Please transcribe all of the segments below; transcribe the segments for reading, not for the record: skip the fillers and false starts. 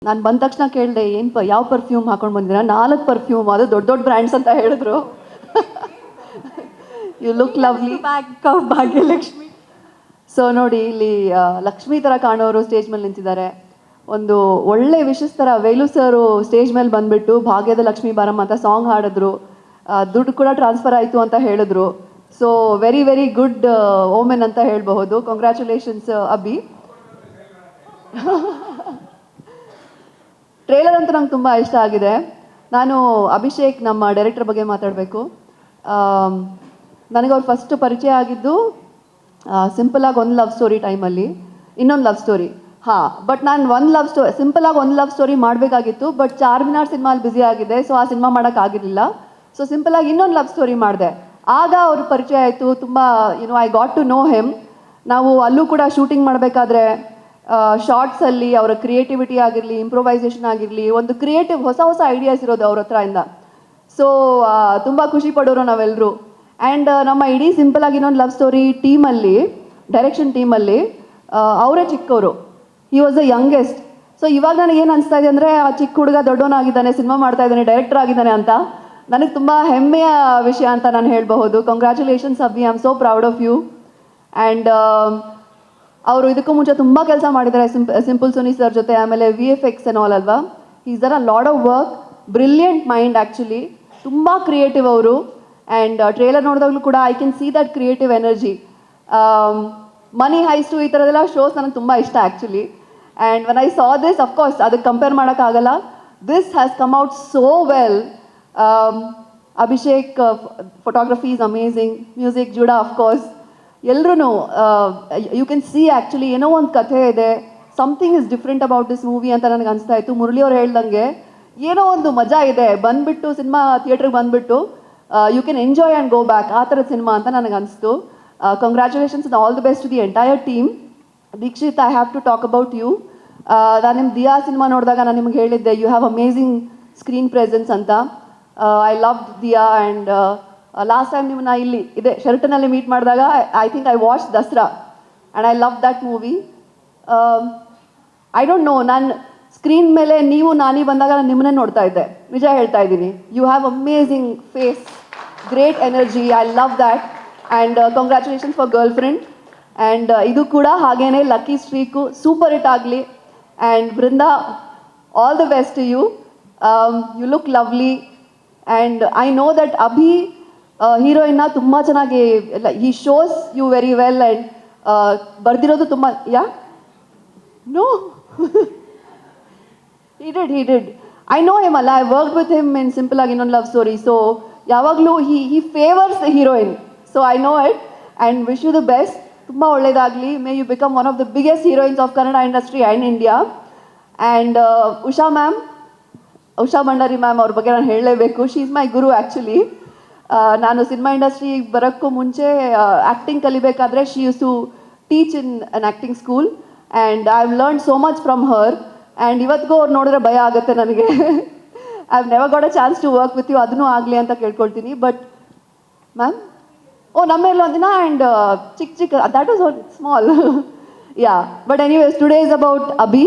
ನಾನು ಬಂದ ತಕ್ಷಣ ಕೇಳಿದೆ ಏನು ಯಾವ ಪರ್ಫ್ಯೂಮ್ ಹಾಕೊಂಡು ಬಂದಿದ್ದೀರಾ? 4 ಪರ್ಫ್ಯೂಮ್, ಅದು ದೊಡ್ಡ ದೊಡ್ಡ ಬ್ರ್ಯಾಂಡ್ಸ್ ಅಂತ ಹೇಳಿದ್ರು. You look lovely back of Bhagyalakshmi. So ನೋಡಿ, ಇಲ್ಲಿ ಲಕ್ಷ್ಮಿ ಥರ ಕಾಣೋರು ಸ್ಟೇಜ್ ಮೇಲೆ ನಿಂತಿದ್ದಾರೆ. ಒಂದು ಒಳ್ಳೆ ವಿಶಸ್ ಥರ ವೇಲು ಸರು ಸ್ಟೇಜ್ ಮೇಲೆ ಬಂದುಬಿಟ್ಟು ಭಾಗ್ಯದ ಲಕ್ಷ್ಮಿ ಬಾರಮ್ಮ ಅಂತ ಸಾಂಗ್ ಹಾಡಿದ್ರು. ದುಡ್ಡು ಕೂಡ ಟ್ರಾನ್ಸ್ಫರ್ ಆಯಿತು ಅಂತ ಹೇಳಿದ್ರು. ಸೊ ವೆರಿ ವೆರಿ ಗುಡ್ ಓಮೆನ್ ಅಂತ ಹೇಳಬಹುದು. ಕಂಗ್ರ್ಯಾಚುಲೇಷನ್ಸ್ ಅಭಿ. ಟ್ರೇಲರ್ ಅಂತೂ ನಂಗೆ ತುಂಬ ಇಷ್ಟ ಆಗಿದೆ. ನಾನು ಅಭಿಷೇಕ್ ನಮ್ಮ ಡೈರೆಕ್ಟರ್ ಬಗ್ಗೆ ಮಾತಾಡಬೇಕು. ನನಗೆ ಅವ್ರು ಫಸ್ಟ್ ಪರಿಚಯ ಆಗಿದ್ದು ಸಿಂಪಲಾಗಿ ಒಂದು ಲವ್ ಸ್ಟೋರಿ ಟೈಮಲ್ಲಿ, ಇನ್ನೊಂದು ಲವ್ ಸ್ಟೋರಿ. ಬಟ್ ನಾನು ಸಿಂಪಲಾಗಿ ಒಂದು ಲವ್ ಸ್ಟೋರಿ ಮಾಡಬೇಕಾಗಿತ್ತು. ಬಟ್ ಚಾರ್ಮಿನಾರ್ ಸಿನಿಮಾಲ್ಲಿ ಬ್ಯುಸಿ ಆಗಿದೆ, ಸೊ ಆ ಸಿನಿಮಾ ಮಾಡೋಕ್ಕಾಗಿರಲಿಲ್ಲ. ಸೊ ಸಿಂಪಲಾಗಿ ಇನ್ನೊಂದು ಲವ್ ಸ್ಟೋರಿ ಮಾಡಿದೆ. ಆಗ ಅವ್ರ ಪರಿಚಯ ಆಯಿತು. ತುಂಬ I got to know him. ನಾವು ಅಲ್ಲೂ ಕೂಡ ಶೂಟಿಂಗ್ ಮಾಡಬೇಕಾದ್ರೆ ಶಾರ್ಟ್ಸಲ್ಲಿ ಅವರ ಕ್ರಿಯೇಟಿವಿಟಿ ಆಗಿರಲಿ, ಇಂಪ್ರೊವೈಸೇಷನ್ ಆಗಿರಲಿ, ಒಂದು ಕ್ರಿಯೇಟಿವ್ ಹೊಸ ಹೊಸ ಐಡಿಯಾಸ್ ಇರೋದು ಅವ್ರ ಹತ್ರದಿಂದ. ಸೊ ತುಂಬ ಖುಷಿ ಪಡೋರು ನಾವೆಲ್ಲರೂ. ಆ್ಯಂಡ್ ನಮ್ಮ ಇಡೀ ಸಿಂಪಲಾಗಿ ಇನ್ನೊಂದು ಲವ್ ಸ್ಟೋರಿ ಟೀಮಲ್ಲಿ, ಡೈರೆಕ್ಷನ್ ಟೀಮಲ್ಲಿ ಅವರೇ ಚಿಕ್ಕವರು. He was the youngest. So ಇವಾಗ ನನಗೇನು ಅನಿಸ್ತಾ ಇದೆ ಅಂದರೆ, ಆ ಚಿಕ್ಕ ಹುಡುಗ ದೊಡ್ಡವನಾಗಿದ್ದಾನೆ, ಸಿನಿಮಾ ಮಾಡ್ತಾ ಇದ್ದಾನೆ, ಡೈರೆಕ್ಟರ್ ಆಗಿದ್ದಾನೆ ಅಂತ ನನಗೆ ತುಂಬ ಹೆಮ್ಮೆಯ ವಿಷಯ ಅಂತ ನಾನು ಹೇಳಬಹುದು. Congratulations Abhi, I am so proud of you. And ಅವರು ಇದಕ್ಕೂ ಮುಂಚೆ ತುಂಬ ಕೆಲಸ ಮಾಡಿದ್ದಾರೆ ಸಿಂಪಲ್ ಸುನಿ ಸರ್ ಜೊತೆ. ಆಮೇಲೆ VFX ಆ್ಯಂಡ್ ಆಲ್ ಅಲ್ವಾ. Is there a load of work. Brilliant mind actually. ತುಂಬ ಕ್ರಿಯೇಟಿವ್ ಅವರು. ಆ್ಯಂಡ್ ಟ್ರೇಲರ್ ನೋಡಿದಾಗಲೂ ಕೂಡ I can see that creative energy. Money heist ಈ ಥರದೆಲ್ಲ ಶೋಸ್ ನನಗೆ ತುಂಬ ಇಷ್ಟ actually. And when I saw this, of course ಅದಕ್ಕೆ ಕಂಪೇರ್ ಮಾಡೋಕ್ಕಾಗಲ್ಲ. This has come out so well. Abhishek photography is amazing. Music Judah of course. ಎಲ್ಲರೂ ಯು ಕ್ಯಾನ್ ಸಿ ಆ್ಯಕ್ಚುಲಿ ಏನೋ ಒಂದು ಕಥೆ ಇದೆ. Something is different about this movie ಅಂತ ನನಗೆ ಅನಿಸ್ತಾ ಇತ್ತು. ಮುರಳಿ ಅವ್ರು ಹೇಳ್ದಂಗೆ ಏನೋ ಒಂದು ಮಜಾ ಇದೆ. ಬಂದುಬಿಟ್ಟು ಸಿನಿಮಾ ಥಿಯೇಟ್ರಿಗೆ ಬಂದುಬಿಟ್ಟು you can enjoy and go back, ಆ ಥರದ ಸಿನಿಮಾ ಅಂತ ನನಗೆ ಅನಿಸ್ತು. Congratulations and all the best to the entire team. Dikshit, I have to talk about you. ನಾನು ನಿಮ್ಮ ದಿಯಾ ಸಿನಿಮಾ ನೋಡಿದಾಗ ನಾನು ನಿಮ್ಗೆ ಹೇಳಿದ್ದೆ, you have amazing screen presence ಅಂತ. I love Dia. And last time ನಿಮ್ಮನ್ನ ಇಲ್ಲಿ ಇದೆ ಶೆಲ್ಟನಲ್ಲಿ ಮೀಟ್ ಮಾಡಿದಾಗ I think I watch Dasara and I love that movie. I don't know, ನಾನು ಸ್ಕ್ರೀನ್ ಮೇಲೆ ನೀವು ನಾನಿ ಬಂದಾಗ ನಾನು ನಿಮ್ಮನ್ನೇ ನೋಡ್ತಾ ಇದ್ದೆ, ನಿಜ ಹೇಳ್ತಾ ಇದ್ದೀನಿ. You have amazing face, great energy. I love that. And congratulations for girlfriend. And ಇದು ಕೂಡ ಹಾಗೇನೆ ಲಕ್ಕಿ ಸ್ಟ್ರೀಕು ಸೂಪರ್ ಹಿಟ್ ಆಗಲಿ. And Brinda, all the best to you. You look lovely. And I know that Abhi ಹೀರೋಯಿನ್ನ ತುಂಬ ಚೆನ್ನಾಗಿ he shows you very well. And ಬರ್ದಿರೋದು ತುಂಬ no he did. I know him ಅಲ್ಲ. I worked with him in ಸಿಂಪಲಾಗಿ ಇನ್ನೊಂದು love story. So ಯಾವಾಗಲೂ he favors the heroine. So I know it and wish you the best. ತುಂಬ ಒಳ್ಳೆಯದಾಗಲಿ. May you become one of the biggest heroines of Kannada industry and India. And Usha Bhandari ma'am ಅವ್ರ ಬಗ್ಗೆ ನಾನು ಹೇಳಲೇಬೇಕು. She is my guru actually. ನಾನು cinema ಇಂಡಸ್ಟ್ರಿಗೆ ಬರೋಕ್ಕೂ ಮುಂಚೆ ಆ್ಯಕ್ಟಿಂಗ್ ಕಲಿಬೇಕಾದ್ರೆ she use to teach in an acting school and I have learn so much from her. And ಇವತ್ತಿಗೂ ಅವ್ರು ನೋಡಿದ್ರೆ ಭಯ ಆಗುತ್ತೆ ನನಗೆ. I have never got a chance to work with you. ಅದನ್ನೂ ಆಗಲಿ ಅಂತ ಕೇಳ್ಕೊಳ್ತೀನಿ. ಬಟ್ ಮ್ಯಾಮ್, ನಮ್ಮೆಲ್ಲ ಒಂದಿನ. ಆ್ಯಂಡ್ ಚಿಕ್ಕ that was small. Yeah, but anyways today is about Abhi.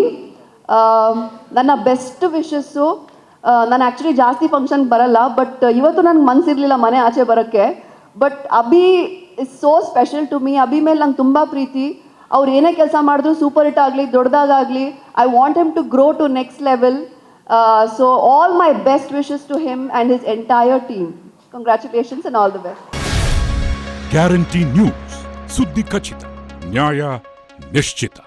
ನನ್ನ ಬೆಸ್ಟ್ ವಿಶಸ್ಸು. ನಾನು ಆ್ಯಕ್ಚುಲಿ ಜಾಸ್ತಿ ಫಂಕ್ಷನ್ಗೆ ಬರಲ್ಲ, ಬಟ್ ಇವತ್ತು ನನಗೆ ಮನಸ್ಸಿರಲಿಲ್ಲ ಮನೆ ಆಚೆ ಬರೋಕ್ಕೆ. But Abhi is so special to me. Abhi ಮೇಲೆ ನಂಗೆ ತುಂಬ ಪ್ರೀತಿ. ಅವ್ರು ಏನೇ ಕೆಲಸ ಮಾಡಿದ್ರು ಸೂಪರ್ ಹಿಟ್ ಆಗಲಿ, ದೊಡ್ಡದಾಗಲಿ, I want him to grow to next level. So all my best wishes to him and his entire team. Congratulations and all the best. Guarantee news, ಸುದ್ದಿ ಖಚಿತ, ನ್ಯಾಯ ನಿಶ್ಚಿತ.